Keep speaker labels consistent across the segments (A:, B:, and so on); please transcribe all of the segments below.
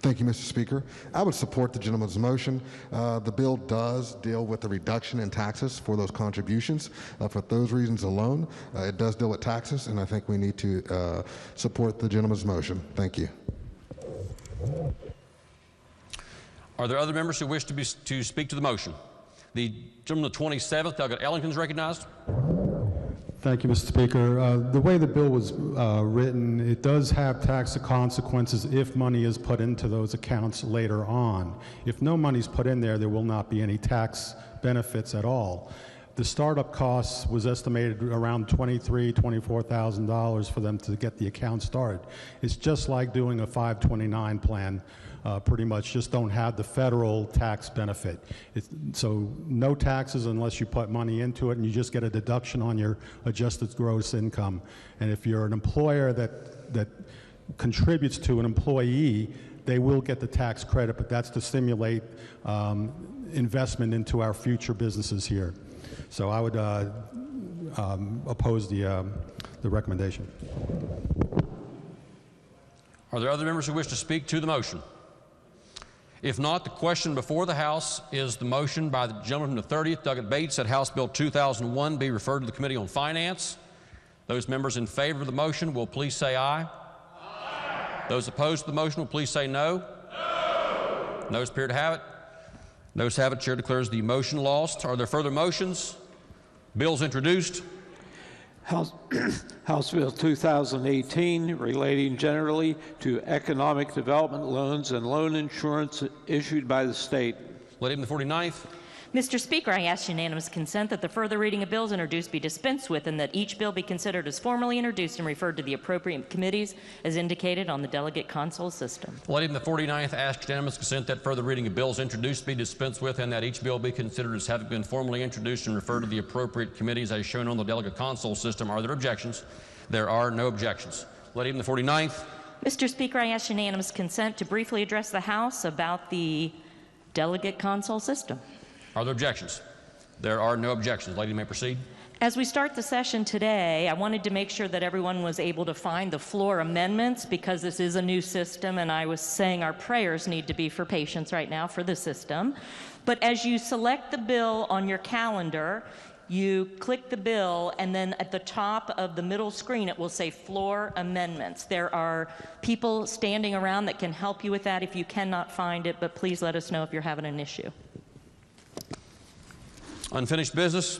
A: Thank you, Mr. Speaker. I would support the gentleman's motion. The bill does deal with the reduction in taxes for those contributions. For those reasons alone, it does deal with taxes, and I think we need to support the gentleman's motion. Thank you.
B: Are there other members who wish to speak to the motion? The gentleman the 27th, Delegate Ellington, is recognized.
C: Thank you, Mr. Speaker. The way the bill was written, it does have tax consequences if money is put into those accounts later on. If no money is put in there, there will not be any tax benefits at all. The startup costs was estimated around $23,000, $24,000 for them to get the account started. It's just like doing a 529 plan. Pretty much just don't have the federal tax benefit. So no taxes unless you put money into it, and you just get a deduction on your adjusted gross income. And if you're an employer that contributes to an employee, they will get the tax credit, but that's to stimulate investment into our future businesses here. So I would oppose the recommendation.
B: Are there other members who wish to speak to the motion? If not, the question before the House is the motion by the gentleman from the 30th, Douglas Bates, that House Bill 2001 be referred to the Committee on Finance. Those members in favor of the motion will please say aye. Aye. Those opposed to the motion will please say no. No. Noes appear to have it. Noes have it. Chair declares the motion lost. Are there further motions? Bills introduced.
D: House Bill 2018 relating generally to economic development loans and loan insurance issued by the state.
B: Lady in the 49th.
E: Mr. Speaker, I ask unanimous consent that the further reading of bills introduced be dispensed with, and that each bill be considered as formally introduced and referred to the appropriate committees as indicated on the delegate console system.
B: Lady in the 49th asks unanimous consent that further reading of bills introduced be dispensed with, and that each bill be considered as having been formally introduced and referred to the appropriate committees as shown on the delegate console system. Are there objections? There are no objections. Lady in the 49th.
E: Mr. Speaker, I ask unanimous consent to briefly address the House about the delegate console system.
B: Are there objections? There are no objections. Lady, you may proceed.
E: As we start the session today, I wanted to make sure that everyone was able to find the floor amendments, because this is a new system, and I was saying our prayers need to be for patience right now for the system. But as you select the bill on your calendar, you click the bill, and then at the top of the middle screen it will say floor amendments. There are people standing around that can help you with that if you cannot find it, but please let us know if you're having an issue.
B: Unfinished business.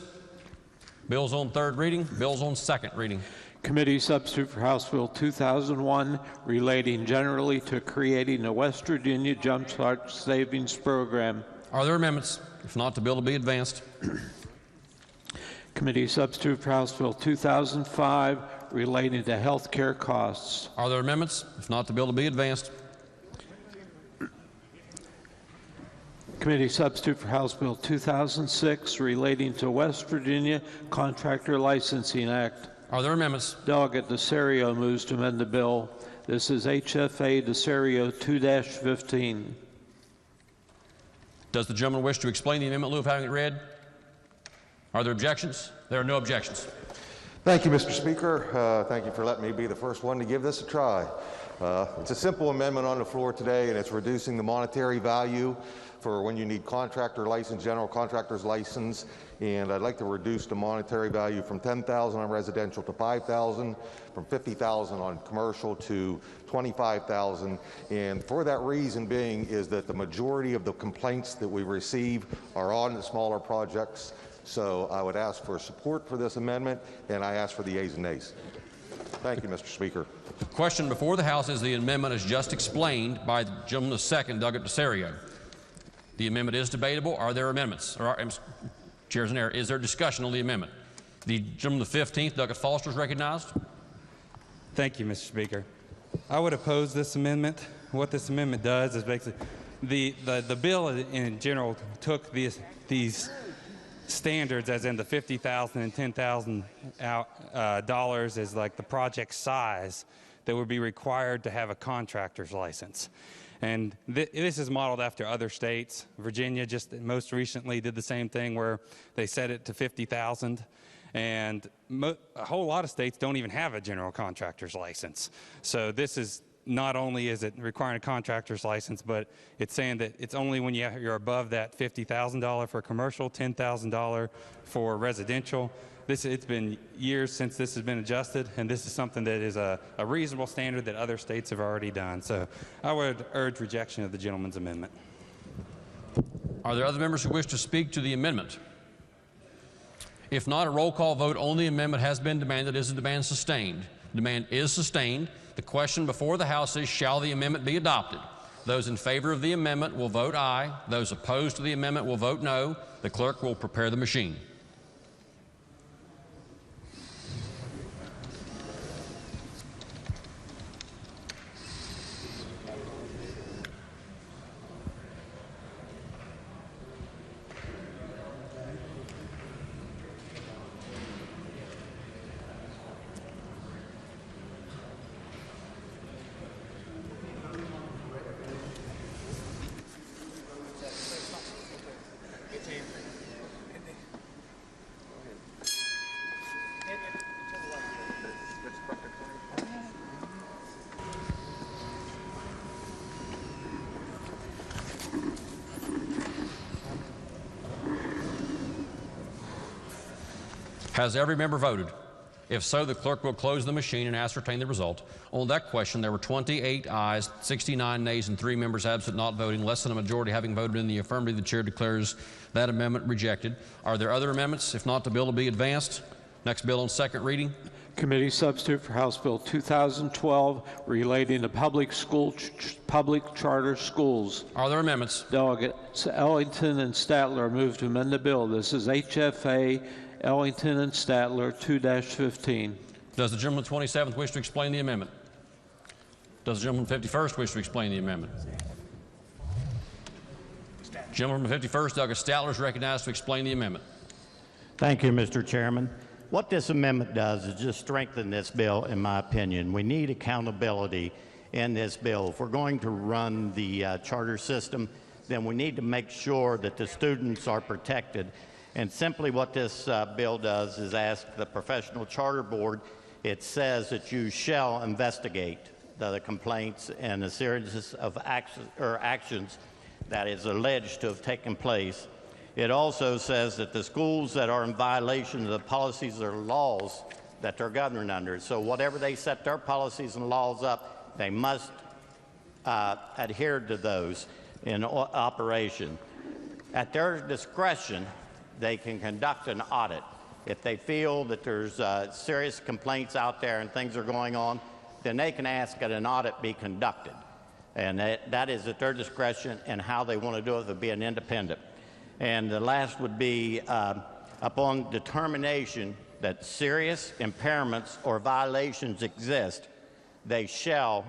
B: Bills on third reading. Bills on second reading.
D: Committee substitute for House Bill 2001 relating generally to creating a West Virginia Jumpstart Savings Program.
B: Are there amendments? If not, the bill will be advanced.
D: Committee substitute for House Bill 2005 relating to health care costs.
B: Are there amendments? If not, the bill will be advanced.
D: Committee substitute for House Bill 2006 relating to West Virginia Contractor Licensing Act.
B: Are there amendments?
D: Delegate DeSario moves to amend the bill. This is HFA DeSario 2-15.
B: Does the gentleman wish to explain the amendment in lieu of having it read? Are there objections? There are no objections.
F: Thank you, Mr. Speaker. Thank you for letting me be the first one to give this a try. It's a simple amendment on the floor today, and it's reducing the monetary value for when you need contractor license, general contractor's license, and I'd like to reduce the monetary value from $10,000 on residential to $5,000, from $50,000 on commercial to $25,000, and for that reason being is that the majority of the complaints that we receive are on the smaller projects. So I would ask for support for this amendment, and I ask for the ayes and nays. Thank you, Mr. Speaker.
B: The question before the House is the amendment as just explained by the gentleman the second, Douglas DeSario. The amendment is debatable. Are there amendments? Chairs in error. Is there discussion on the amendment? The gentleman the 15th, Douglas Foster, is recognized.
G: Thank you, Mr. Speaker. I would oppose this amendment. What this amendment does is basically the bill in general took these standards, as in the $50,000 and $10,000 as like the project size that would be required to have a contractor's license. And this is modeled after other states. Virginia just most recently did the same thing where they set it to $50,000. And a whole lot of states don't even have a general contractor's license. So this is not only is it requiring a contractor's license, but it's saying that it's only when you're above that $50,000 for commercial, $10,000 for residential. It's been years since this has been adjusted, and this is something that is a reasonable standard that other states have already done. So I would urge rejection of the gentleman's amendment.
B: Are there other members who wish to speak to the amendment? If not, a roll call vote on the amendment has been demanded. Is the demand sustained? Demand is sustained. The question before the House is, shall the amendment be adopted? Those in favor of the amendment will vote aye. Those opposed to the amendment will vote no. The clerk will prepare the machine. Has every member voted? If so, the clerk will close the machine and ascertain the result. On that question, there were 28 ayes, 69 nays, and 3 members absent not voting. Less than a majority having voted in the affirmative, the chair declares that amendment rejected. Are there other amendments? If not, the bill will be advanced. Next bill on second reading.
D: Committee substitute for House Bill 2012 relating to public charter schools.
B: Are there amendments?
D: Delegates Ellington and Statler move to amend the bill. This is HFA Ellington and Statler 2-15.
B: Does the gentleman 27th wish to explain the amendment? Does the gentleman 51st wish to explain the amendment? Gentleman 51st, Douglas Statler, is recognized to explain the amendment.
H: Thank you, Mr. Chairman. What this amendment does is just strengthen this bill, in my opinion. We need accountability in this bill. If we're going to run the charter system, then we need to make sure that the students are protected. And simply what this bill does is ask the professional charter board, it says that you shall investigate the complaints and the series of actions that is alleged to have taken place. It also says that the schools that are in violation of the policies or laws that they're governed under, so whatever they set their policies and laws up, they must adhere to those in operation. At their discretion, they can conduct an audit. If they feel that there's serious complaints out there and things are going on, then they can ask that an audit be conducted. And that is at their discretion, and how they want to do it would be an independent. And the last would be upon determination that serious impairments or violations exist, they shall,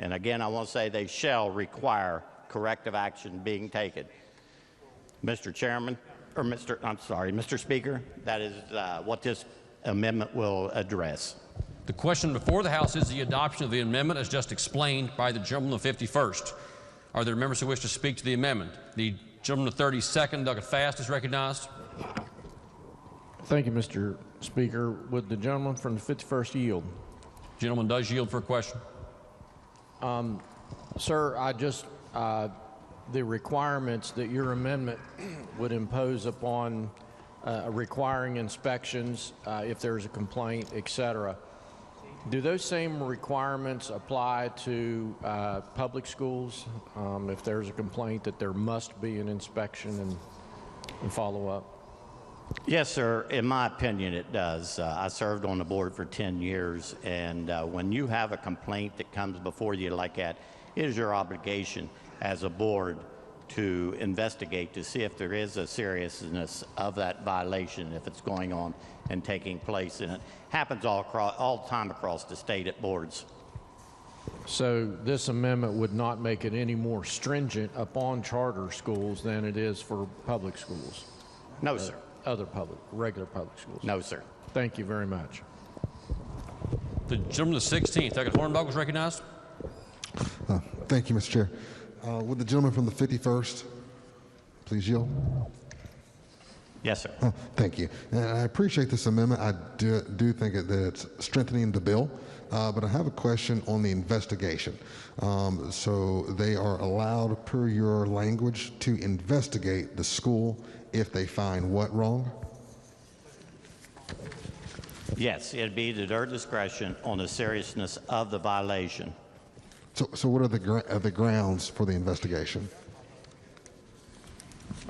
H: and again I want to say they shall require corrective action being taken. Mr. Chairman, or Mr. Speaker, that is what this amendment will address.
B: The question before the House is the adoption of the amendment as just explained by the gentleman of 51st. Are there members who wish to speak to the amendment? The gentleman of 32nd, Douglas Fast, is recognized.
I: Thank you, Mr. Speaker. Would the gentleman from the 51st yield?
B: Gentleman does yield for a question.
I: Sir, the requirements that your amendment would impose upon requiring inspections if there's a complaint, etc. Do those same requirements apply to public schools? If there's a complaint that there must be an inspection and follow-up?
H: Yes, sir. In my opinion, it does. I served on the board for 10 years, and when you have a complaint that comes before you like that, it is your obligation as a board to investigate to see if there is a seriousness of that violation, if it's going on and taking place, and it happens all the time across the state at boards.
I: So this amendment would not make it any more stringent upon charter schools than it is for public schools?
H: No, sir.
I: Other regular public schools?
H: No, sir.
I: Thank you very much.
B: The gentleman of 16th, Douglas Hornbuckle, is recognized.
A: Thank you, Mr. Chair. Would the gentleman from the 51st please yield?
H: Yes, sir.
A: Thank you. And I appreciate this amendment. I do think that it's strengthening the bill. but I have a question on the investigation. So they are allowed, per your language, to investigate the school if they find what wrong?
H: Yes, it'd be to their discretion on the seriousness of the violation.
A: So what are the grounds for the investigation?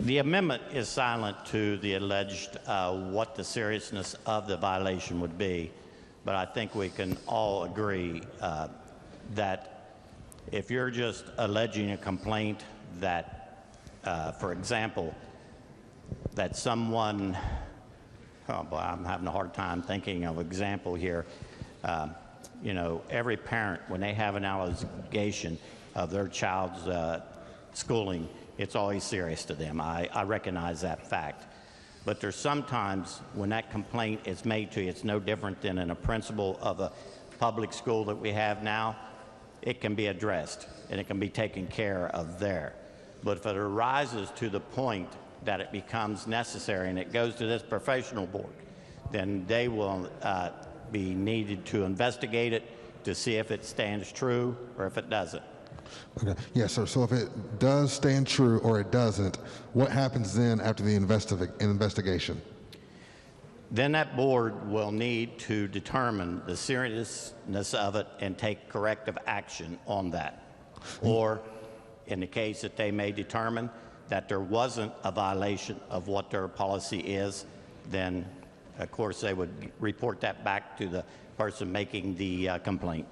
H: The amendment is silent to the alleged what the seriousness of the violation would be, but I think we can all agree that if you're just alleging a complaint that, for example, that someone, oh boy, I'm having a hard time thinking of an example here. You know, every parent, when they have an allegation of their child's schooling, it's always serious to them. I recognize that fact. But there's sometimes when that complaint is made to you, it's no different than in a principal of a public school that we have now. It can be addressed and it can be taken care of there. But if it arises to the point that it becomes necessary and it goes to this professional board, then they will be needed to investigate it to see if it stands true or if it doesn't.
A: Okay. Yes, sir. So if it does stand true or it doesn't, what happens then after the investigation?
H: Then that board will need to determine the seriousness of it and take corrective action on that. Or in the case that they may determine that there wasn't a violation of what their policy is, then of course they would report that back to the person making the complaint.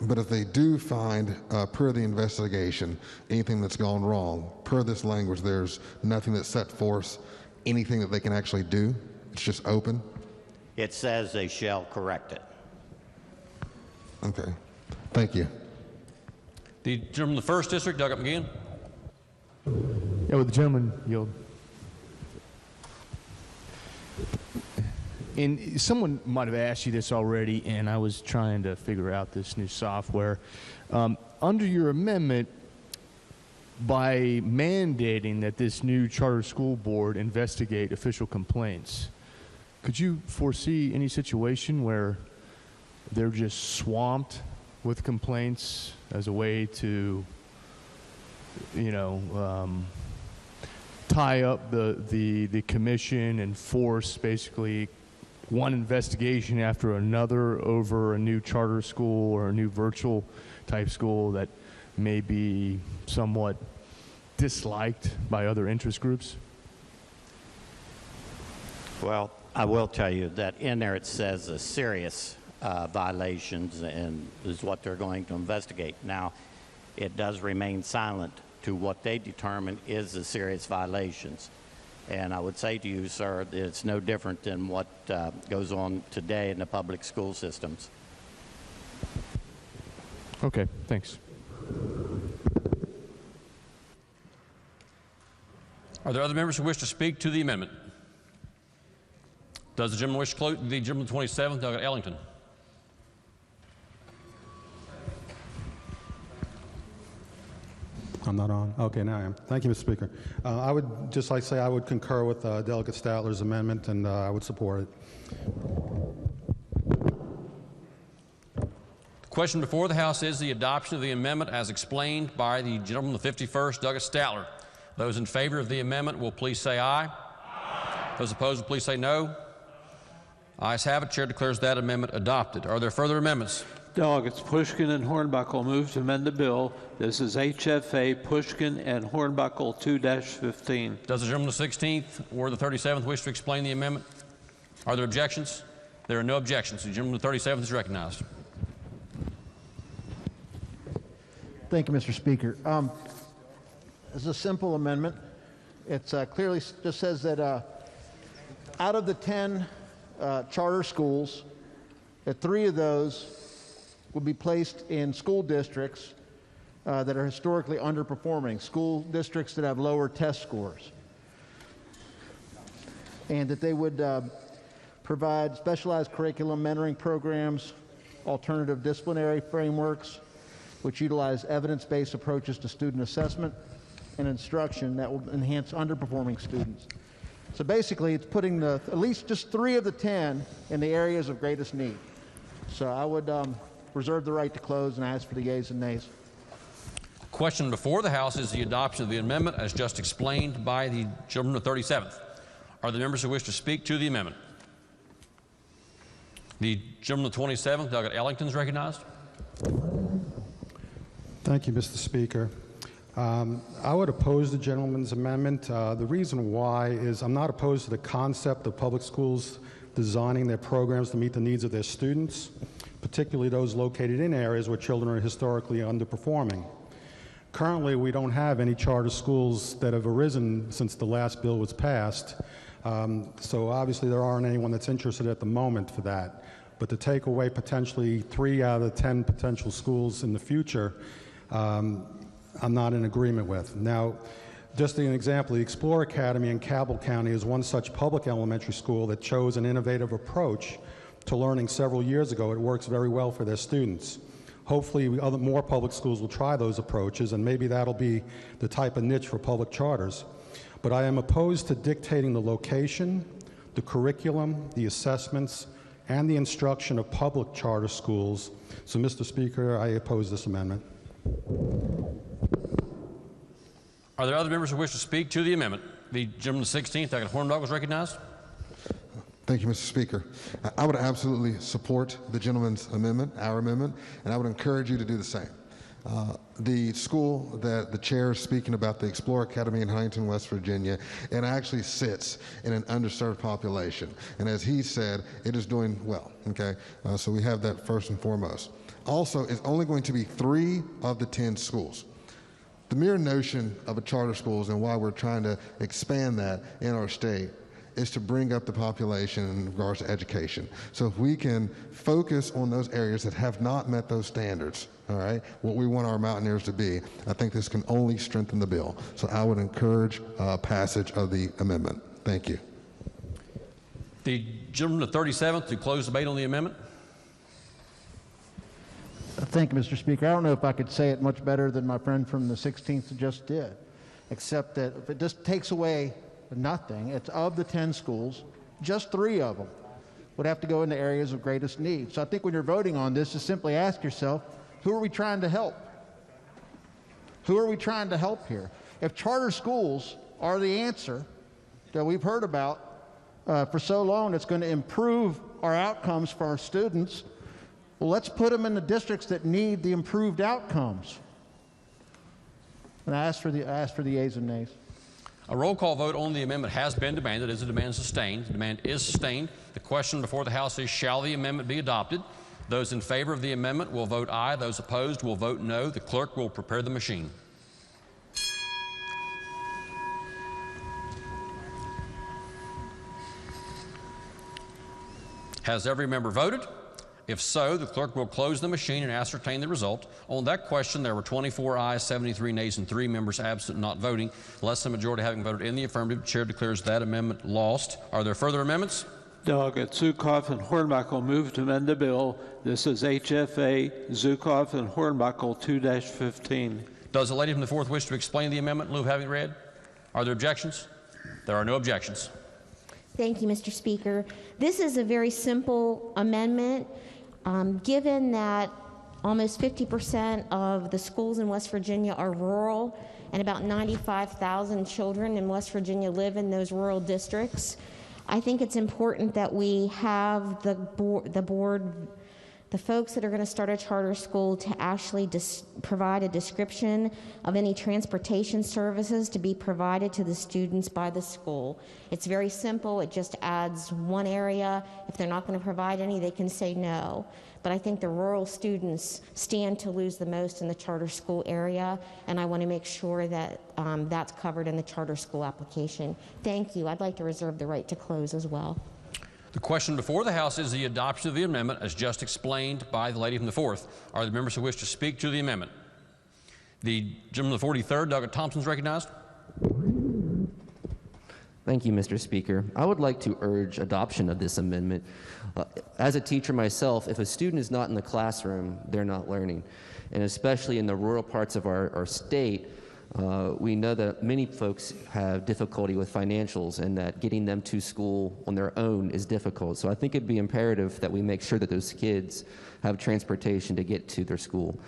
A: But if they do find, per the investigation, anything that's gone wrong, per this language, there's nothing that set forth anything that they can actually do? It's just open?
H: It says they shall correct it.
A: Okay. Thank you.
B: The gentleman from the 1st District, Doug McGeehan.
J: Yeah, would the gentleman yield? And someone might have asked you this already, and I was trying to figure out this new software. Under your amendment, by mandating that this new charter school board investigate official complaints, could you foresee any situation where they're just swamped with complaints as a way to, you know, tie up the commission and force basically one investigation after another over a new charter school or a new virtual type school that may be somewhat disliked by other interest groups?
H: Well, I will tell you that in there it says serious violations and is what they're going to investigate. Now, it does remain silent to what they determine is the serious violations. And I would say to you, sir, that it's no different than what goes on today in the public school systems.
J: Okay, thanks.
B: Are there other members who wish to speak to the amendment? Does the gentleman wish to close? The gentleman 27th, Doug Ellington.
C: I'm not on. Okay, now I am. Thank you, Mr. Speaker. I would just like to say I would concur with Delegate Statler's amendment, and I would support it.
B: The question before the House is the adoption of the amendment as explained by the gentleman of the 51st, Doug Statler. Those in favor of the amendment will please say aye. Aye. Those opposed will please say no. Ayes have it. Chair declares that amendment adopted. Are there further amendments?
D: Delegates Pushkin and Hornbuckle move to amend the bill. This is HFA Pushkin and Hornbuckle 2-15.
B: Does the gentleman of the 16th or the 37th wish to explain the amendment? Are there objections? There are no objections. The gentleman of the 37th is recognized.
K: Thank you, Mr. Speaker. It's a simple amendment. It clearly just says that out of the 10 charter schools, that 3 of those will be placed in school districts that are historically underperforming, school districts that have lower test scores, and that they would provide specialized curriculum mentoring programs, alternative disciplinary frameworks, which utilize evidence-based approaches to student assessment and instruction that will enhance underperforming students. So basically, it's putting at least just 3 of the 10 in the areas of greatest need. So I would reserve the right to close and ask for the yeas and nays.
B: Question before the House is the adoption of the amendment as just explained by the gentleman of the 37th. Are there members who wish to speak to the amendment? The gentleman of the 27th, Doug Ellington, is recognized.
C: Thank you, Mr. Speaker. I would oppose the gentleman's amendment. The reason why is I'm not opposed to the concept of public schools designing their programs to meet the needs of their students, particularly those located in areas where children are historically underperforming. Currently, we don't have any charter schools that have arisen since the last bill was passed, so obviously there aren't anyone that's interested at the moment for that. But to take away potentially 3 out of the 10 potential schools in the future, I'm not in agreement with. Now, just an example, the Explorer Academy in Cabell County is one such public elementary school that chose an innovative approach to learning several years ago. It works very well for their students. Hopefully, more public schools will try those approaches, and maybe that'll be the type of niche for public charters. But I am opposed to dictating the location, the curriculum, the assessments, and the instruction of public charter schools. So, Mr. Speaker, I oppose this amendment.
B: Are there other members who wish to speak to the amendment? The gentleman of the 16th, Doug Hornbuckle, is recognized.
A: Thank you, Mr. Speaker. I would absolutely support the gentleman's amendment, our amendment, and I would encourage you to do the same. The school that the chair is speaking about, the Explorer Academy in Huntington, West Virginia, it actually sits in an underserved population. And as he said, it is doing well, okay? So we have that first and foremost. Also, it's only going to be 3 of the 10 schools. The mere notion of a charter schools and why we're trying to expand that in our state is to bring up the population in regards to education. So if we can focus on those areas that have not met those standards, all right, what we want our mountaineers to be, I think this can only strengthen the bill. So I would encourage passage of the amendment. Thank you.
B: The gentleman of the 37th to close debate on the amendment.
K: Thank you, Mr. Speaker. I don't know if I could say it much better than my friend from the 16th just did, except that if it just takes away nothing, it's of the 10 schools, just 3 of them would have to go into areas of greatest need. So I think when you're voting on this, just simply ask yourself, who are we trying to help? Who are we trying to help here? If charter schools are the answer that we've heard about for so long, it's going to improve our outcomes for our students, well, let's put them in the districts that need the improved outcomes. And I ask for the yeas and nays.
B: A roll call vote on the amendment has been demanded. Is the demand sustained? The demand is sustained. The question before the House is, shall the amendment be adopted? Those in favor of the amendment will vote aye. Those opposed will vote no. The clerk will prepare the machine. Has every member voted? If so, the clerk will close the machine and ascertain the result. On that question, there were 24 ayes, 73 nays, and 3 members absent not voting. Less than a majority having voted in the affirmative, the chair declares that amendment lost. Are there further amendments?
D: Delegates Zukoff and Hornbuckle move to amend the bill. This is HFA Zukoff and Hornbuckle 2-15.
B: Does the lady from the 4th wish to explain the amendment in lieu of having read? Are there objections? There are no objections.
L: Thank you, Mr. Speaker. This is a very simple amendment. Given that almost 50% of the schools in West Virginia are rural and about 95,000 children in West Virginia live in those rural districts, I think it's important that we have the folks that are going to start a charter school to actually provide a description of any transportation services to be provided to the students by the school. It's very simple. It just adds one area. If they're not going to provide any, they can say no. But I think the rural students stand to lose the most in the charter school area, and I want to make sure that that's covered in the charter school application. Thank you. I'd like to reserve the right to close as well.
B: The question before the House is the adoption of the amendment as just explained by the lady from the 4th. Are there members who wish to speak to the amendment? The gentleman of the 43rd, Doug Thompson, is recognized.
M: Thank you, Mr. Speaker. I would like to urge adoption of this amendment. As a teacher myself, if a student is not in the classroom, they're not learning. And especially in the rural parts of our state, We know that many folks have difficulty with financials and that getting them to school on their own is difficult. So I think it'd be imperative that we make sure that those kids have transportation to get to their school.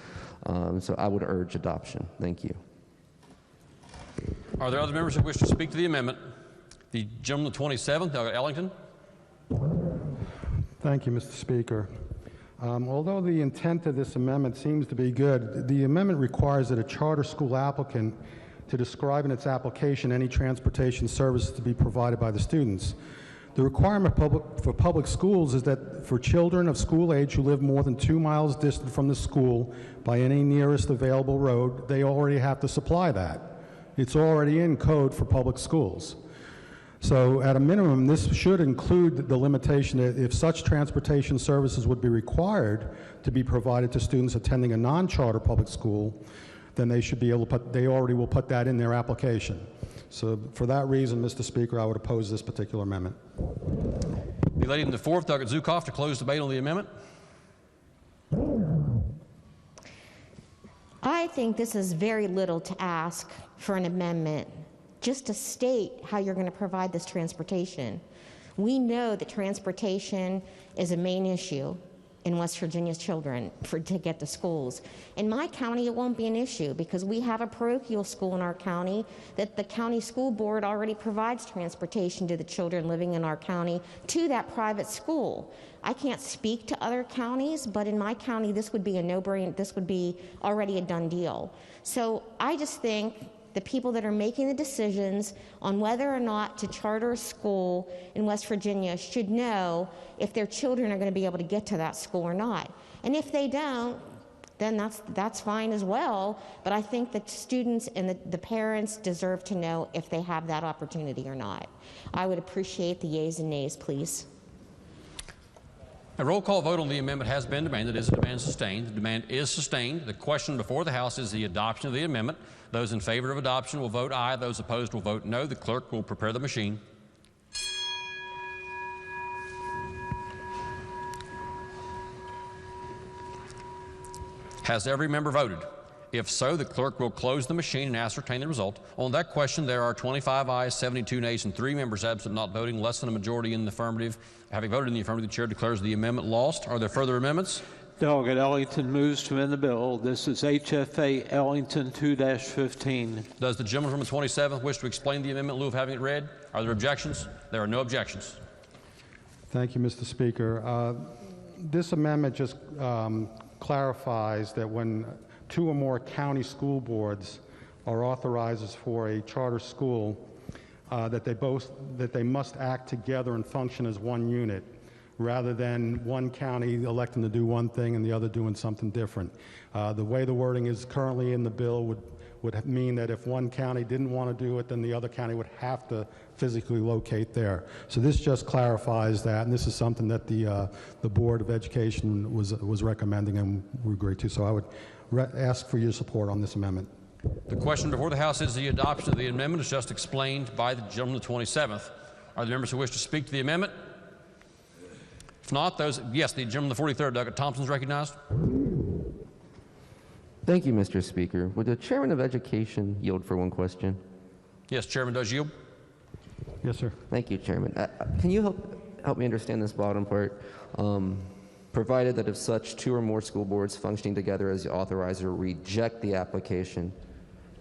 M: So I would urge adoption. Thank you.
B: Are there other members who wish to speak to the amendment? The gentleman, the 27th, Ellington.
C: Thank you, Mr. Speaker. Although the intent of this amendment seems to be good, the amendment requires that a charter school applicant to describe in its application any transportation services to be provided by the students. The requirement for public schools is that for children of school age who live more than 2 miles distant from the school by any nearest available road, they already have to supply that. It's already in code for public schools. So at a minimum, this should include the limitation that if such transportation services would be required to be provided to students attending a non-charter public school, then they should be able to they already will put that in their application. So for that reason, Mr. Speaker, I would oppose this particular amendment.
B: The lady in the fourth, GEOFF, to close debate on the amendment.
L: I think this is very little to ask for an amendment, just to state how you're going to provide this transportation. We know that transportation is a main issue in West Virginia's children to get to schools. In my county, it won't be an issue because we have a parochial school in our county that the county school board already provides transportation to the children living in our county to that private school. I can't speak to other counties, but in my county, this would be a no-brainer. This would be already a done deal. So I just think the people that are making the decisions on whether or not to charter a school in West Virginia should know if their children are going to be able to get to that school or not. And if they don't, then that's fine as well. But I think the students and the parents deserve to know if they have that opportunity or not. I would appreciate the yeas and nays, please.
B: A roll call vote on the amendment has been demanded. Is the demand sustained? The demand is sustained. The question before the House is the adoption of the amendment. Those in favor of adoption will vote aye. Those opposed will vote no. The clerk will prepare the machine. Has every member voted? If so, the clerk will close the machine and ascertain the result. On that question, there are 25 ayes, 72 nays, and 3 members absent, not voting, less than a majority in the affirmative. Having voted in the affirmative, the chair declares the amendment lost. Are there further amendments?
D: Delegate Ellington moves to amend the bill. This is HFA Ellington 2-15.
B: Does the gentleman from the 27th wish to explain the amendment in lieu of having it read? Are there objections? There are no objections.
C: Thank you, Mr. Speaker. This amendment just clarifies that when 2 or more county school boards are authorized for a charter school, that they must act together and function as one unit, rather than one county electing to do one thing and the other doing something different. The way the wording is currently in the bill would mean that if one county didn't want to do it, then the other county would have to physically locate there. So this just clarifies that, and this is something that the Board of Education was recommending and we agreed to. So I would ask for your support on this amendment.
B: The question before the House is the adoption of the amendment as just explained by the gentleman the 27th. Are there members who wish to speak to the amendment? If not, yes, the gentleman the 43rd, Doug Thompson, is recognized.
M: Thank you, Mr. Speaker. Would the Chairman of Education yield for one question?
B: Yes, Chairman does yield.
C: Yes, sir.
M: Thank you, Chairman. Can you help me understand this bottom part? Provided that if such 2 or more school boards functioning together as the authorizer reject the application,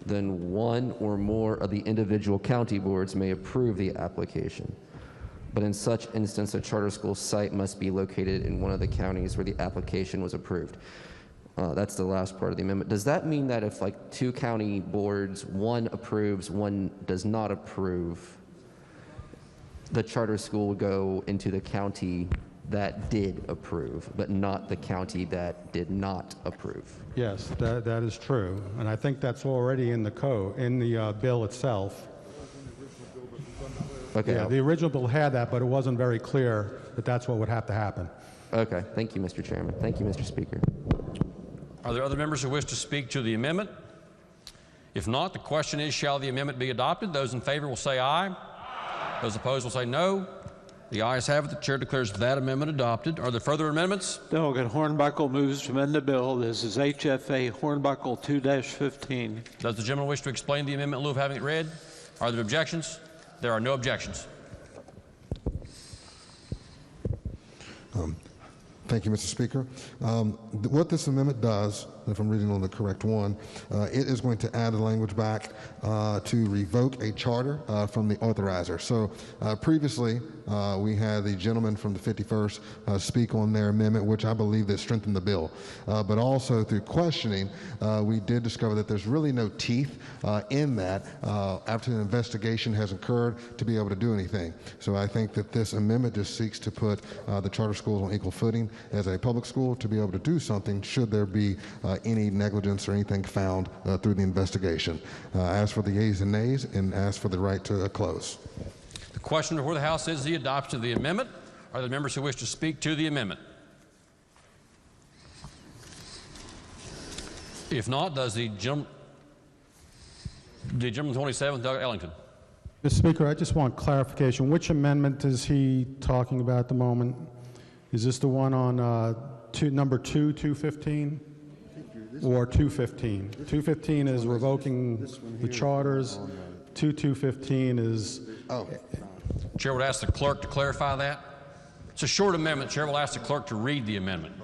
M: then 1 or more of the individual county boards may approve the application. But in such instance, a charter school site must be located in one of the counties where the application was approved. That's the last part of the amendment. Does that mean that if like 2 county boards, 1 approves, 1 does not approve, the charter school would go into the county that did approve, but not the county that did not approve?
C: Yes, that is true, and I think that's already in the code, in the bill itself.
M: Okay.
C: Yeah, the original bill had that, but it wasn't very clear that that's what would have to happen.
M: Okay. Thank you, Mr. Chairman. Thank you, Mr. Speaker.
B: Are there other members who wish to speak to the amendment? If not, the question is, shall the amendment be adopted? Those in favor will say aye. Those opposed will say no. The ayes have it. The chair declares that amendment adopted. Are there further amendments?
D: Delegate Hornbuckle moves to amend the bill. This is HFA Hornbuckle 2-15.
B: Does the gentleman wish to explain the amendment in lieu of having it read? Are there objections? There are no objections.
A: Thank you, Mr. Speaker. What this amendment does, if I'm reading on the correct one, it is going to add the language back to revoke a charter from the authorizer. So previously, we had the gentleman from the 51st speak on their amendment, which I believe that strengthened the bill. But also through questioning, we did discover that there's really no teeth in that after an investigation has occurred to be able to do anything. So I think that this amendment just seeks to put the charter schools on equal footing as a public school to be able to do something should there be any negligence or anything found through the investigation. As for the yeas and nays, and ask for the right to close.
B: The question before the House is the adoption of the amendment. Are there members who wish to speak to the amendment? If not, does the gentleman 27th, Doug Ellington.
C: Mr. Speaker, I just want clarification. Which amendment is he talking about at the moment? Is this the one on number 215? Or 215? 215 is revoking the charters. 2215 is...
A: Oh.
B: Chair would ask the clerk to clarify that. It's a short amendment. Chair will ask the clerk to read the amendment.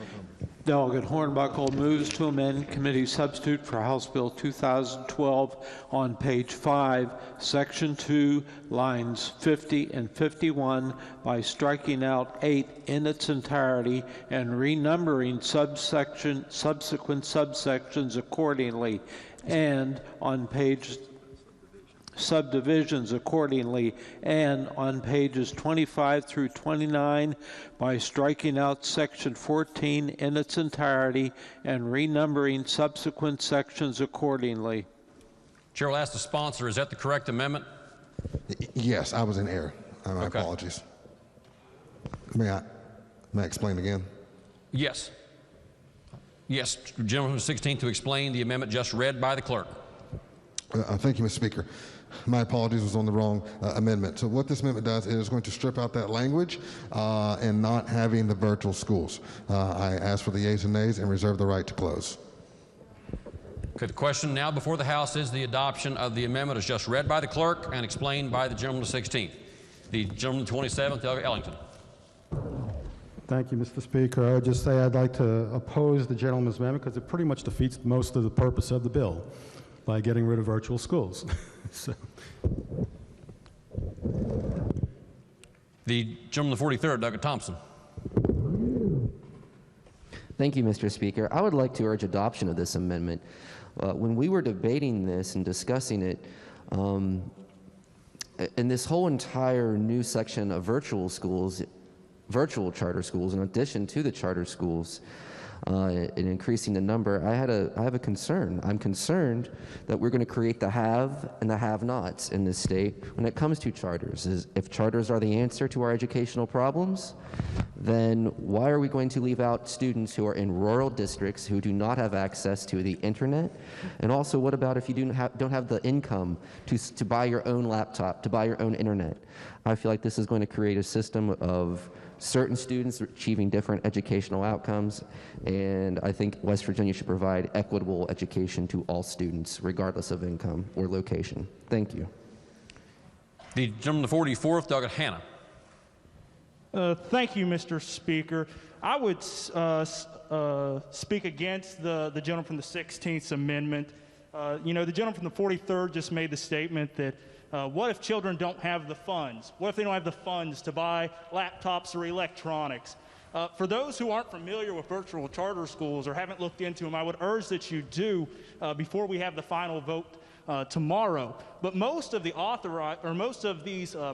D: Delegate Hornbuckle moves to amend committee substitute for House Bill 2012 on page 5, section 2, lines 50 and 51 by striking out 8 in its entirety and renumbering subsequent subsections accordingly, and on page subdivisions accordingly, and on pages 25 through 29 by striking out section 14 in its entirety and renumbering subsequent sections accordingly.
B: Chair will ask the sponsor, is that the correct amendment?
A: Yes, I was in error. My apologies. May I explain again?
B: Yes. Yes, gentleman from the 16th to explain the amendment just read by the clerk.
A: Thank you, Mr. Speaker. My apologies, was on the wrong amendment. So what this amendment does is going to strip out that language and not having the virtual schools. I ask for the yeas and nays and reserve the right to close.
B: Okay, the question now before the House is the adoption of the amendment as just read by the clerk and explained by the gentleman of the 16th. The gentleman of the 27th, Doug Ellington.
C: Thank you, Mr. Speaker. I would just say I'd like to oppose the gentleman's amendment because it pretty much defeats most of the purpose of the bill by getting rid of virtual schools. So.
B: The gentleman of the 43rd, Doug Thompson.
M: Thank you, Mr. Speaker. I would like to urge adoption of this amendment. When we were debating this and discussing it, in this whole entire new section of virtual schools, virtual charter schools, in addition to the charter schools, in increasing the number, I have a concern. I'm concerned that we're going to create the have and the have-nots in this state when it comes to charters. If charters are the answer to our educational problems, then why are we going to leave out students who are in rural districts who do not have access to the internet? And also, what about if you don't have the income to buy your own laptop, to buy your own internet? I feel like this is going to create a system of certain students achieving different educational outcomes, and I think West Virginia should provide equitable education to all students, regardless of income or location. Thank you.
B: The gentleman of the 44th, Doug HANNA.
N: Thank you, Mr. Speaker. I would speak against the gentleman from the 16th Amendment. You know, the gentleman from the 43rd just made the statement that what if children don't have the funds? What if they don't have the funds to buy laptops or electronics? For those who aren't familiar with virtual charter schools or haven't looked into them, I would urge that you do before we have the final vote tomorrow. But most of these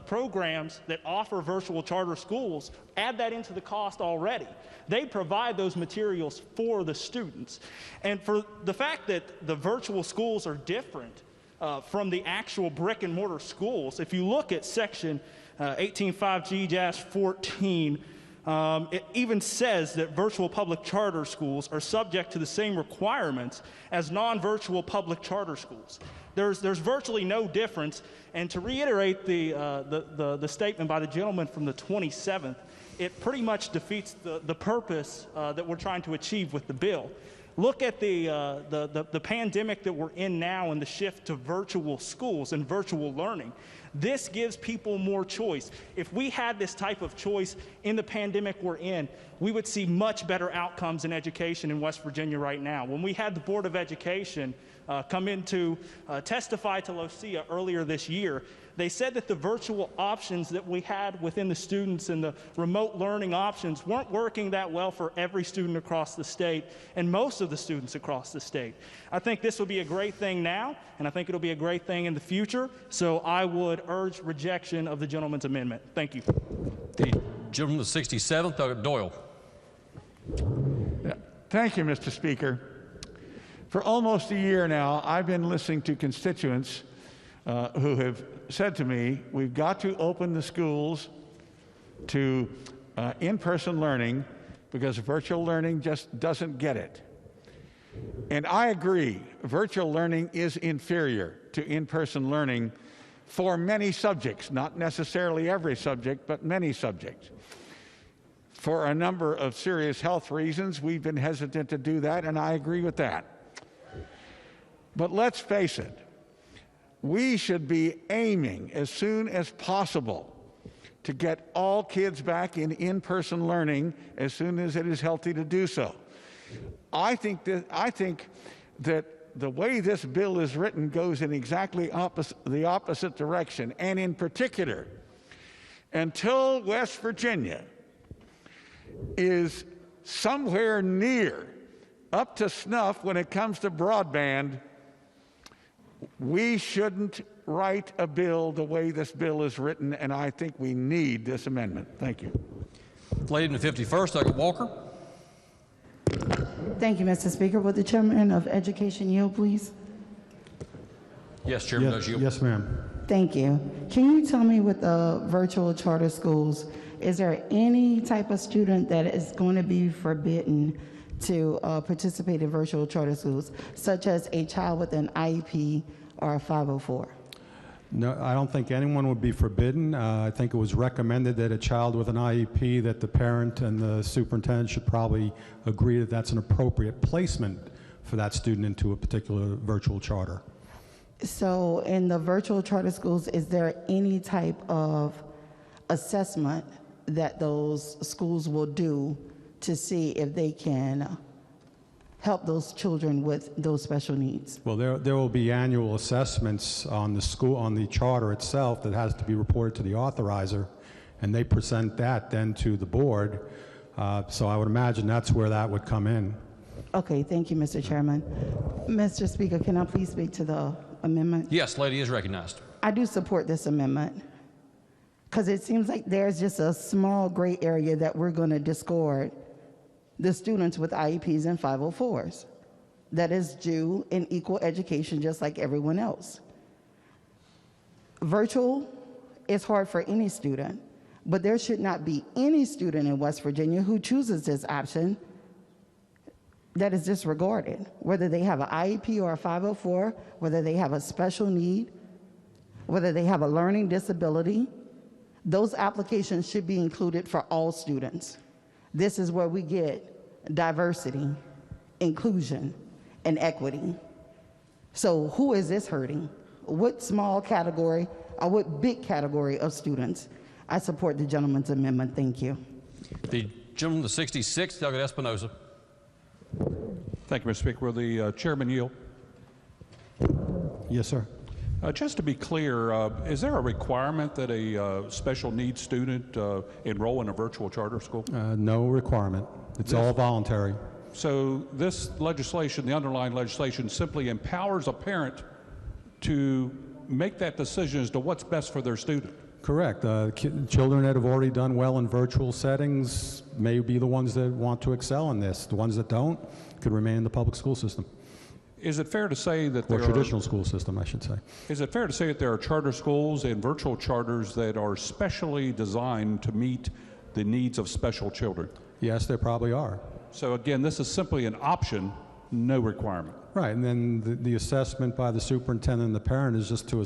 N: programs that offer virtual charter schools add that into the cost already. They provide those materials for the students. And for the fact that the virtual schools are different from the actual brick and mortar schools, if you look at section 18.5G-14, It even says that virtual public charter schools are subject to the same requirements as non-virtual public charter schools. There's virtually no difference. And to reiterate the statement by the gentleman from the 27th, it pretty much defeats the purpose that we're trying to achieve with the bill. Look at the pandemic that we're in now and the shift to virtual schools and virtual learning. This gives people more choice. If we had this type of choice in the pandemic we're in, we would see much better outcomes in education in West Virginia right now. When we had the Board of Education come in to testify to LOCIA earlier this year, they said that the virtual options that we had within the students and the remote learning options weren't working that well for every student across the state and most of the students across the state. I think this will be a great thing now, and I think it'll be a great thing in the future, so I would urge rejection of the gentleman's amendment. Thank you.
B: The gentleman, the 67th, Doyle.
O: Thank you, Mr. Speaker. For almost a year now, I've been listening to constituents who have said to me, we've got to open the schools to in-person learning because virtual learning just doesn't get it. And I agree, virtual learning is inferior to in-person learning for many subjects, not necessarily every subject, but many subjects. For a number of serious health reasons, we've been hesitant to do that, and I agree with that. But let's face it, we should be aiming as soon as possible to get all kids back in in-person learning as soon as it is healthy to do so. I think that the way this bill is written goes in exactly the opposite direction, and in particular, until West Virginia is somewhere near up to snuff when it comes to broadband, we shouldn't write a bill the way this bill is written, and I think we need this amendment. Thank you.
B: Lady in the 51st, Doug Walker.
P: Thank you, Mr. Speaker. Would the chairman of education yield, please?
B: Yes, Chairman does yield.
C: Yes, ma'am.
P: Thank you. Can you tell me with the virtual charter schools, is there any type of student that is going to be forbidden to participate in virtual charter schools, such as a child with an IEP or a 504?
C: No, I don't think anyone would be forbidden. I think it was recommended that a child with an IEP, that the parent and the superintendent should probably agree that that's an appropriate placement for that student into a particular virtual charter.
P: So in the virtual charter schools, is there any type of assessment that those schools will do to see if they can help those children with those special needs?
C: Well, there will be annual assessments on the school, on the charter itself, that has to be reported to the authorizer, and they present that then to the board. So I would imagine that's where that would come in.
P: Okay, thank you, Mr. Chairman. Mr. Speaker, can I please speak to the amendment?
B: Yes, lady is recognized.
P: I do support this amendment because it seems like there's just a small gray area that we're going to discard the students with IEPs and 504s. That is due in equal education just like everyone else. Virtual is hard for any student, but there should not be any student in West Virginia who chooses this option that is disregarded, whether they have an IEP or a 504, whether they have a special need, whether they have a learning disability. Those applications should be included for all students. This is where we get diversity, inclusion, and equity. So who is this hurting? What small category or what big category of students? I support the gentleman's amendment. Thank you.
B: The gentleman, the 66th, Doug Espinoza.
Q: Thank you, Mr. Speaker. Will the chairman yield?
C: Yes, sir.
Q: Just to be clear, is there a requirement that a special needs student enroll in a virtual charter school?
C: No requirement. It's all voluntary.
Q: So this legislation, the underlying legislation, simply empowers a parent to make that decision as to what's best for their student.
C: Correct. Children that have already done well in virtual settings may be the ones that want to excel in this. The ones that don't could remain in the public school system.
Q: Is it fair to say that
C: or traditional school system, I should say.
Q: Is it fair to say that there are charter schools and virtual charters that are specially designed to meet the needs of special children?
C: Yes, there probably are.
Q: So again, this is simply an option, no requirement.
C: Right, and then the assessment by the superintendent and the parent is just to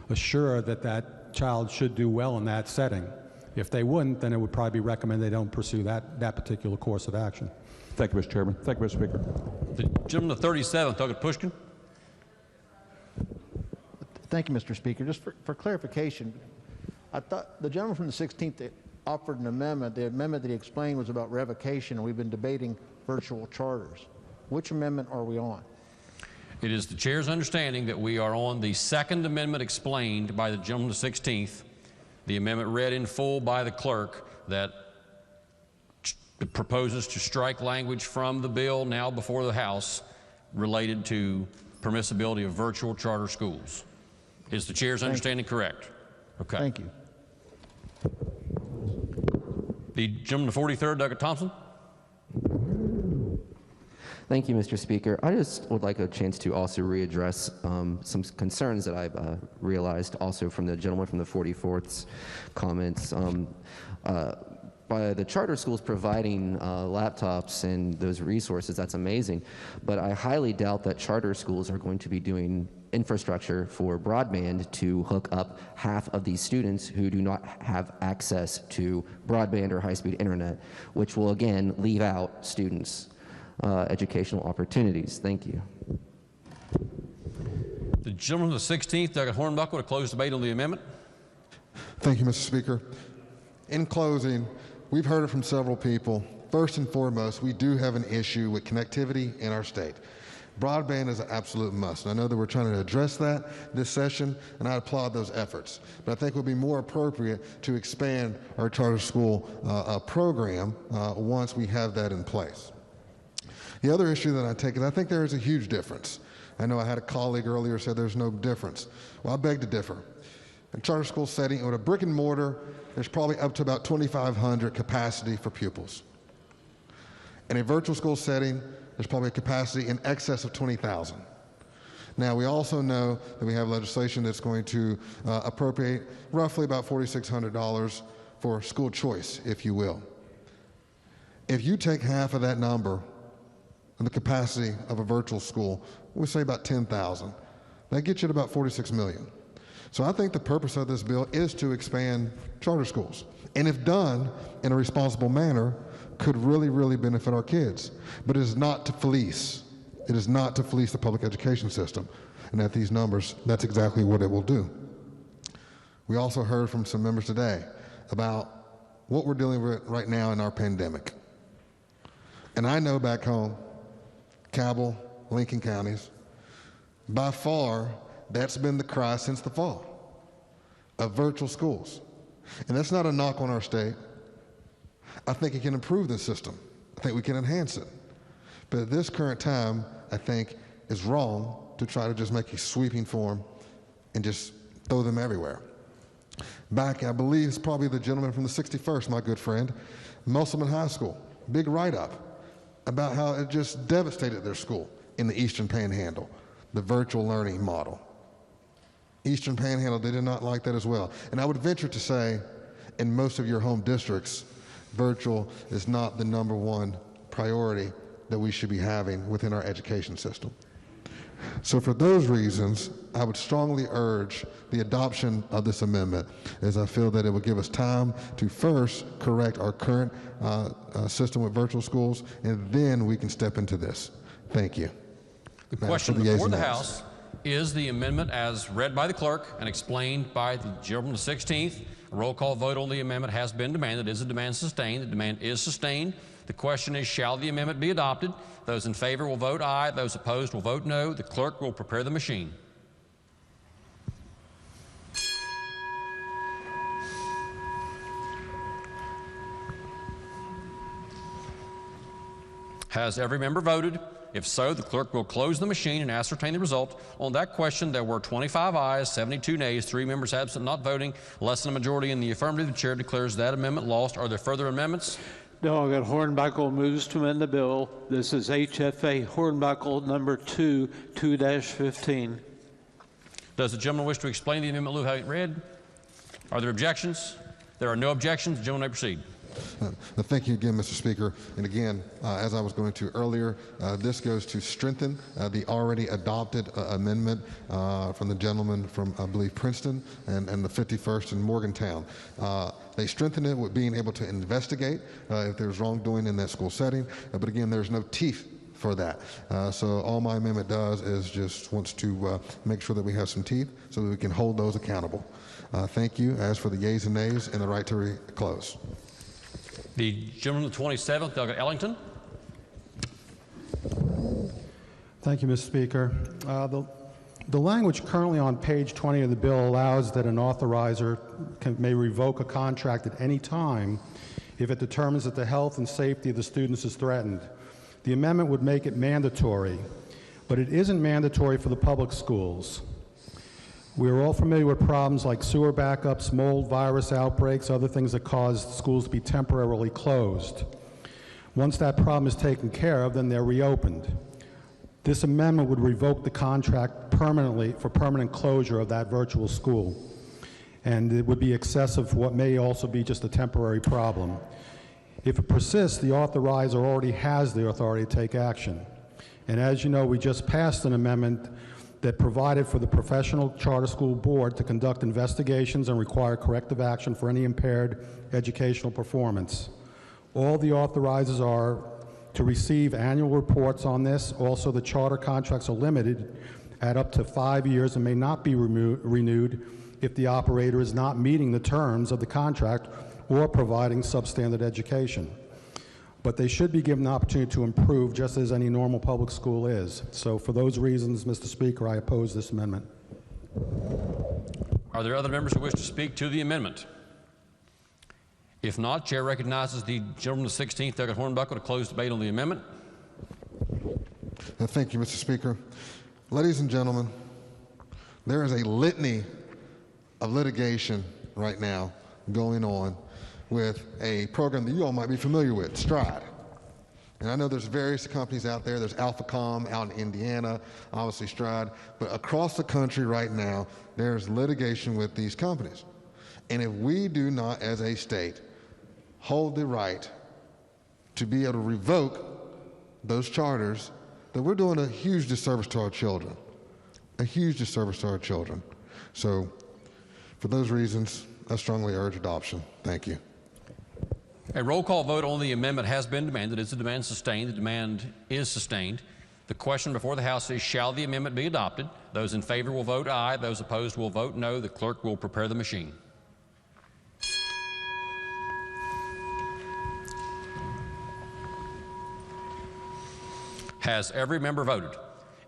C: assure that that child should do well in that setting. If they wouldn't, then it would probably be recommended they don't pursue that particular course of action.
Q: Thank you, Mr. Chairman. Thank you, Mr. Speaker.
B: The gentleman to 37th, Doug Pushkin.
K: Thank you, Mr. Speaker. Just for clarification, I thought the gentleman from the 16th that offered an amendment, the amendment that he explained was about revocation, and we've been debating virtual charters. Which amendment are we on?
B: It is the chair's understanding that we are on the second amendment explained by the gentleman to 16th, the amendment read in full by the clerk that proposes to strike language from the bill now before the House related to permissibility of virtual charter schools. Is the chair's understanding correct? Okay.
K: Thank you.
B: The gentleman to 43rd, Doug Thompson.
M: Thank you, Mr. Speaker. I just would like a chance to also readdress some concerns that I've realized also from the gentleman from the 44th's comments. By the charter schools providing laptops and those resources, that's amazing. But I highly doubt that charter schools are going to be doing infrastructure for broadband to hook up half of these students who do not have access to broadband or high-speed internet, which will again leave out students' educational opportunities. Thank you.
B: The gentleman to the 16th, Doug Hornbuckle, to close debate on the amendment.
A: Thank you, Mr. Speaker. In closing, we've heard it from several people. First and foremost, we do have an issue with connectivity in our state. Broadband is an absolute must. And I know that we're trying to address that this session, and I applaud those efforts. But I think it would be more appropriate to expand our charter school program once we have that in place. The other issue that I take is I think there is a huge difference. I know I had a colleague earlier said there's no difference. Well, I beg to differ. In charter school setting, with a brick and mortar, there's probably up to about 2,500 capacity for pupils. In a virtual school setting, there's probably a capacity in excess of 20,000. Now, we also know that we have legislation that's going to appropriate roughly about $4,600 for school choice, if you will. If you take half of that number and the capacity of a virtual school, we say about 10,000. That gets you to about 46 million. So I think the purpose of this bill is to expand charter schools. And if done in a responsible manner, could really, really benefit our kids. But it is not to fleece. It is not to fleece the public education system. And at these numbers, that's exactly what it will do. We also heard from some members today about what we're dealing with right now in our pandemic. And I know back home, Cabell, Lincoln counties, by far, that's been the cry since the fall of virtual schools. And that's not a knock on our state. I think it can improve the system. I think we can enhance it. But at this current time, I think it's wrong to try to just make a sweeping form and just throw them everywhere. Back, I believe it's probably the gentleman from the 61st, my good friend, Musselman High School, big write-up about how it just devastated their school in the Eastern Panhandle, the virtual learning model. Eastern Panhandle, they did not like that as well. And I would venture to say, in most of your home districts, virtual is not the #1 priority that we should be having within our education system. So for those reasons, I would strongly urge the adoption of this amendment, as I feel that it will give us time to first correct our current system with virtual schools, and then we can step into this. Thank you.
B: The question before the House is the amendment as read by the clerk and explained by the gentleman the 16th. A roll call vote on the amendment has been demanded. Is the demand sustained? The demand is sustained. The question is, shall the amendment be adopted? Those in favor will vote aye. Those opposed will vote no. The clerk will prepare the machine. Has every member voted? If so, the clerk will close the machine and ascertain the result. On that question, there were 25 ayes, 72 nays, 3 members absent not voting, less than a majority in the affirmative. The chair declares that amendment lost. Are there further amendments?
D: Delegate Hornbuckle moves to amend the bill. This is HFA Hornbuckle number 2-15.
B: Does the gentleman wish to explain the amendment in lieu of having it read? Are there objections? There are no objections. The gentleman may proceed.
A: Thank you again, Mr. Speaker. And again, as I was going to earlier, this goes to strengthen the already adopted amendment from the gentleman from, I believe, Princeton and the 51st in Morgantown. They strengthen it with being able to investigate if there's wrongdoing in that school setting. But again, there's no teeth for that. So all my amendment does is just wants to make sure that we have some teeth so that we can hold those accountable. Thank you. As for the yeas and nays and the right to close.
B: The gentleman from the 27th, Doug Ellington.
C: Thank you, Mr. Speaker. The language currently on page 20 of the bill allows that an authorizer may revoke a contract at any time if it determines that the health and safety of the students is threatened. The amendment would make it mandatory, but it isn't mandatory for the public schools. We are all familiar with problems like sewer backups, mold, virus outbreaks, other things that cause schools to be temporarily closed. Once that problem is taken care of, then they're reopened. This amendment would revoke the contract permanently for permanent closure of that virtual school. And it would be excessive for what may also be just a temporary problem. If it persists, the authorizer already has the authority to take action. And as you know, we just passed an amendment that provided for the professional charter school board to conduct investigations and require corrective action for any impaired educational performance. All the authorizers are to receive annual reports on this. Also, the charter contracts are limited at up to 5 years and may not be renewed if the operator is not meeting the terms of the contract or providing substandard education. But they should be given the opportunity to improve just as any normal public school is. So for those reasons, Mr. Speaker, I oppose this amendment.
B: Are there other members who wish to speak to the amendment? If not, Chair recognizes the gentleman from the 16th, Doug Hornbuckle, to close debate on the amendment.
A: Thank you, Mr. Speaker. Ladies and gentlemen, there is a litany of litigation right now going on with a program that you all might be familiar with, STRIDE. And I know there's various companies out there. There's AlphaCom out in Indiana, obviously STRIDE. But across the country right now, there's litigation with these companies. And if we do not, as a state, hold the right to be able to revoke those charters, then we're doing a huge disservice to our children. A huge disservice to our children. So for those reasons, I strongly urge adoption. Thank you.
B: A roll call vote on the amendment has been demanded. Is the demand sustained? The demand is sustained. The question before the House is, shall the amendment be adopted? Those in favor will vote aye. Those opposed will vote no. The clerk will prepare the machine. Has every member voted?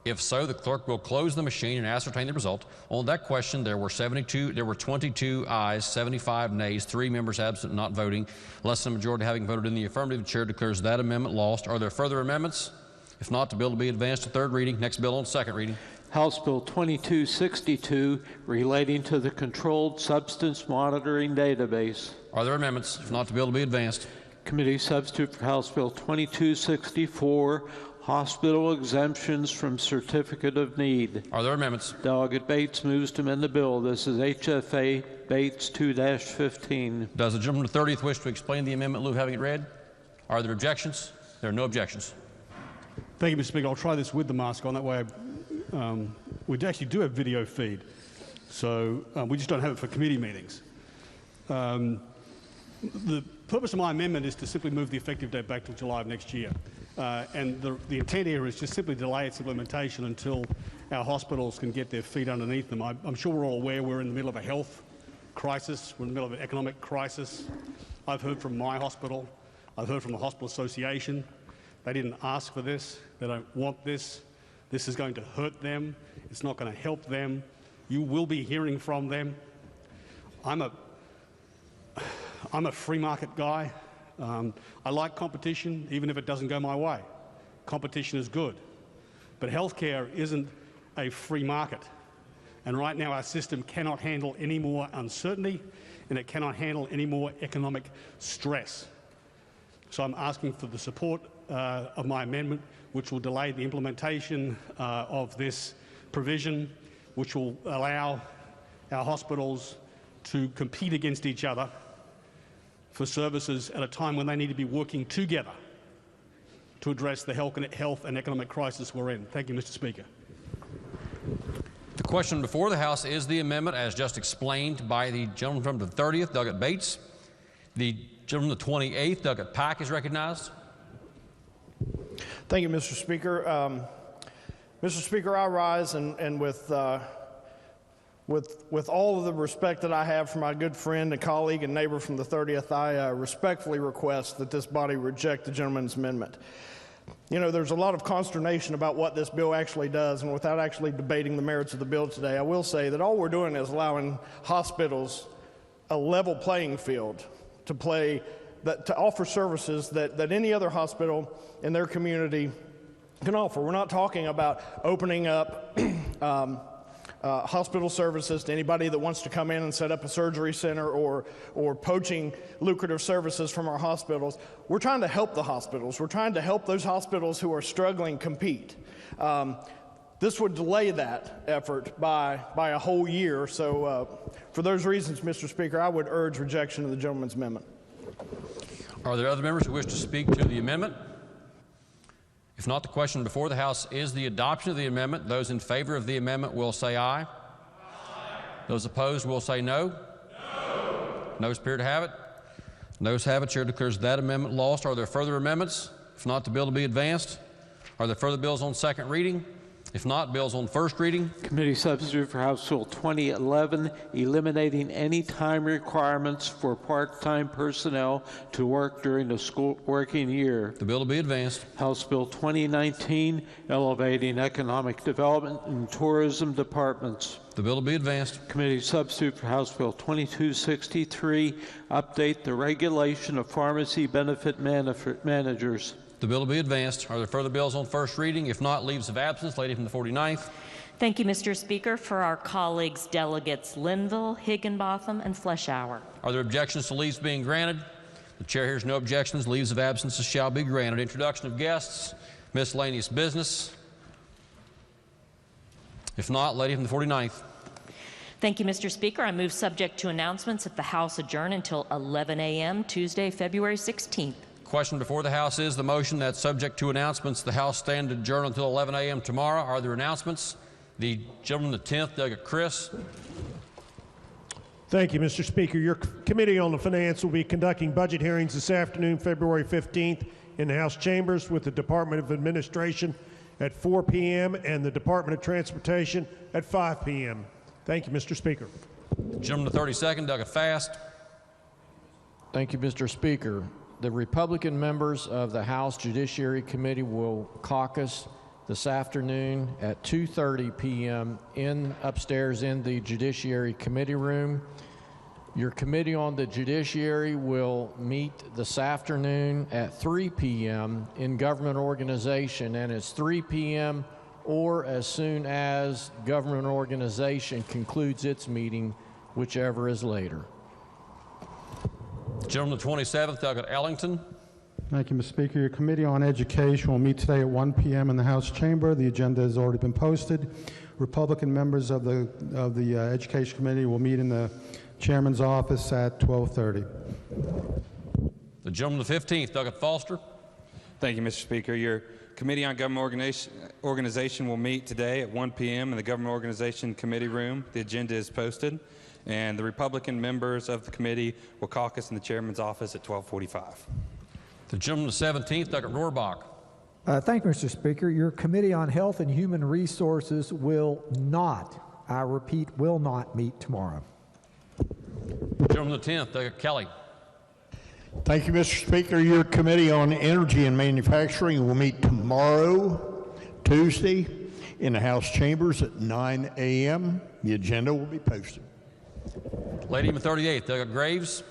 B: If so, the clerk will close the machine and ascertain the result. On that question, there were 22 ayes, 75 nays, 3 members absent not voting. Less than a majority having voted in the affirmative, the chair declares that amendment lost. Are there further amendments? If not, the bill will be advanced to third reading. Next bill on second reading.
D: House Bill 2262 relating to the Controlled Substance Monitoring Database.
B: Are there amendments? If not, the bill will be advanced.
D: Committee substitute for House Bill 2264, hospital exemptions from certificate of need.
B: Are there amendments?
D: Delegate Bates moves to amend the bill. This is HFA Bates 2-15.
B: Does the gentleman from the 30th wish to explain the amendment in lieu of having it read? Are there objections? There are no objections.
R: Thank you, Mr. Speaker. I'll try this with the mask on. That way, we actually do have video feed. So we just don't have it for committee meetings. The purpose of my amendment is to simply move the effective date back to July of next year. And the intent here is just simply delay its implementation until our hospitals can get their feet underneath them. I'm sure we're all aware we're in the middle of a health crisis. We're in the middle of an economic crisis. I've heard from my hospital. I've heard from the Hospital Association. They didn't ask for this. They don't want this. This is going to hurt them. It's not going to help them. You will be hearing from them. I'm a free market guy. I like competition, even if it doesn't go my way. Competition is good. But healthcare isn't a free market. And right now our system cannot handle any more uncertainty, and it cannot handle any more economic stress. So I'm asking for the support of my amendment, which will delay the implementation of this provision, which will allow our hospitals to compete against each other for services at a time when they need to be working together to address the health and economic crisis we're in. Thank you, Mr. Speaker.
B: The question before the House is the amendment as just explained by the gentleman from the 30th, Douglas Bates. The gentleman from the 28th, Douglas Pack, is recognized.
I: Thank you, Mr. Speaker. Mr. Speaker, I rise and with all of the respect that I have for my good friend and colleague and neighbor from the 30th, I respectfully request that this body reject the gentleman's amendment. You know, there's a lot of consternation about what this bill actually does, and without actually debating the merits of the bill today, I will say that all we're doing is allowing hospitals a level playing field to offer services that any other hospital in their community can offer. We're not talking about opening up hospital services to anybody that wants to come in and set up a surgery center or poaching lucrative services from our hospitals. We're trying to help the hospitals. We're trying to help those hospitals who are struggling compete. This would delay that effort by a whole year. So for those reasons, Mr. Speaker, I would urge rejection of the gentleman's amendment.
B: Are there other members who wish to speak to the amendment? If not, the question before the House is the adoption of the amendment. Those in favor of the amendment will say aye. Aye. Those opposed will say no. No. Noes appear to have it. Noes have it. Chair declares that amendment lost. Are there further amendments? If not, the bill to be advanced. Are there further bills on second reading? If not, bills on first reading.
D: Committee substitute for House Bill 2011, eliminating any time requirements for part-time personnel to work during the school working year.
B: The bill to be advanced.
D: House Bill 2019, elevating economic development and tourism departments.
B: The bill to be advanced.
D: Committee substitute for House Bill 2263, update the regulation of pharmacy benefit managers.
B: The bill to be advanced. Are there further bills on first reading? If not, leaves of absence. Lady from the 49th.
E: Thank you, Mr. Speaker. For our colleagues, delegates Linville, Higginbotham, and Fleshauer.
B: Are there objections to leaves being granted? The chair hears no objections. Leaves of absences shall be granted. Introduction of guests. Miscellaneous business. If not, lady from the 49th.
E: Thank you, Mr. Speaker. I move subject to announcements that the House adjourn until 11 a.m. Tuesday, February 16th.
B: Question before the House is the motion that, subject to announcements, the House stand adjourned until 11 a.m. tomorrow. Are there announcements? The gentleman from the 10th, Douglas Chris.
S: Thank you, Mr. Speaker. Your Committee on the Finance will be conducting budget hearings this afternoon, February 15th, in the House chambers with the Department of Administration at 4 p.m. and the Department of Transportation at 5 p.m. Thank you, Mr. Speaker.
B: Gentleman from the 32nd, Douglas Fast.
I: Thank you, Mr. Speaker. The Republican members of the House Judiciary Committee will caucus this afternoon at 2:30 p.m. upstairs in the Judiciary Committee room. Your Committee on the Judiciary will meet this afternoon at 3 p.m. in Government Organization, and it's 3 p.m. or as soon as Government Organization concludes its meeting, whichever is later.
B: Gentleman 27th, Douglas Ellington.
C: Thank you, Mr. Speaker. Your Committee on Education will meet today at 1 p.m. in the House chamber. The agenda has already been posted. Republican members of the Education Committee will meet in the Chairman's office at 12:30.
B: The gentleman from the 15th, Douglas Foster.
G: Thank you, Mr. Speaker. Your Committee on Government Organization will meet today at 1 p.m. in the Government Organization Committee room. The agenda is posted. And the Republican members of the committee will caucus in the chairman's office at 12:45.
B: The gentleman from the 17th, Douglas Rohrbach.
T: Thank you, Mr. Speaker. Your Committee on Health and Human Resources will not, I repeat, will not meet tomorrow.
B: Gentleman from the 10th, Douglas Kelly.
U: Thank you, Mr. Speaker. Your Committee on Energy and Manufacturing will meet tomorrow, Tuesday, in the House chambers at 9 a.m. The agenda will be posted.
B: Lady from the 38th, Douglas Graves.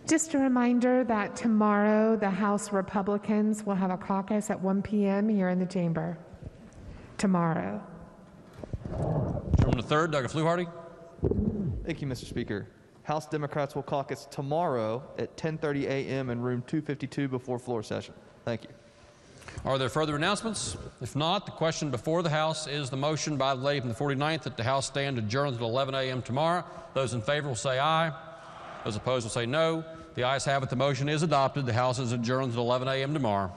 V: Just a reminder that tomorrow the House Republicans will have a caucus at 1 p.m. here in the chamber. Tomorrow.
B: From the 3rd, Douglas Fluharty.
W: Thank you, Mr. Speaker. House Democrats will caucus tomorrow at 10:30 a.m. in room 252 before floor session. Thank you.
B: Are there further announcements? If not, the question before the House is the motion by the lady from the 49th that the House stand adjourned until 11 a.m. tomorrow. Those in favor will say aye. Those opposed will say no. The ayes have it. The motion is adopted. The House is adjourned until 11 a.m. tomorrow.